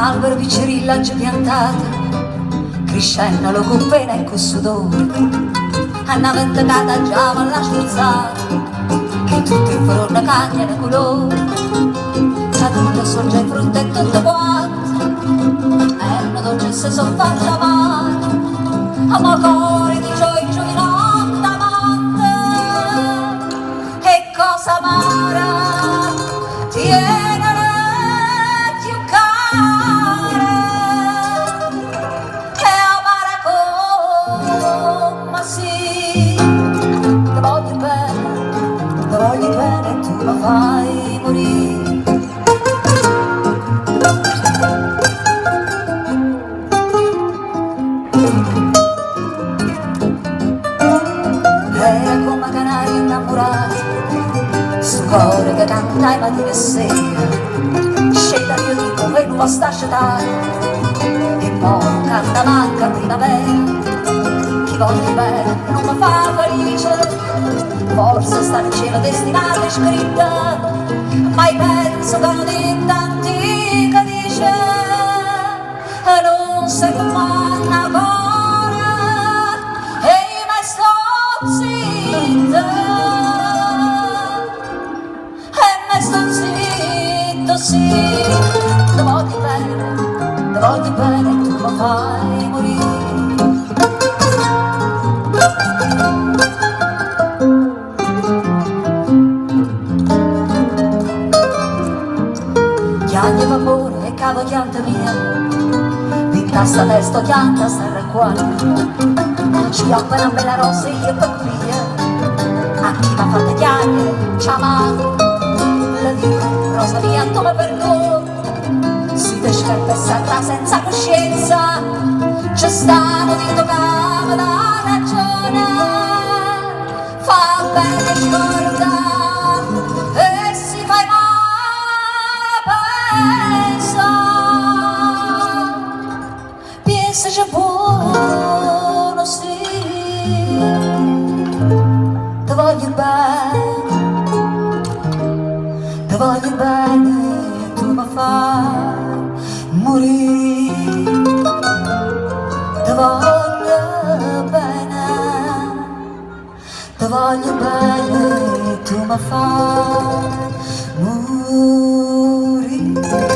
albero piccirilla già piantata, crescendo con pena e con sudore, hanno ventacata già ma la sciuzzata, che tutto in forno cambia di colore, che tutto sorge in frutta e tutto quanto, e una dolce se sono fatta amare, a ma cuore di giovinotto amante, e cosa amara tiene più cara, e amara come sì, ti voglio bene e tu mi fai morire. Era come canari innamorati, sto cuore che canta i mattini e sera, scenda io dico che non basta asciugare, e poi canta manca primavera, chi voglio bene non mi fa felice, forse sta in cielo destinata e scritta, ma io penso che non di antica dice, e non sei come una ancora, e mi sto zitta, e mi sto zitto, sì, ti voglio bene, e tu mi fai morire. Chiagno vapore e cavo chianta mia, di tasta testo chianta sarà qua, schioppa una bella rosa e io via, a chi m'ha fatta chiaglie, ciao la dico, rosa mia, tu mi perdoni, si te scarpe e sarà senza coscienza, c'è stato di toccare da ragione, fa bene scorda, e si fa male. Pensa c'è buono, sì, ti voglio bene, tu mi fai morire, ti voglio bene, tu mi fai morire.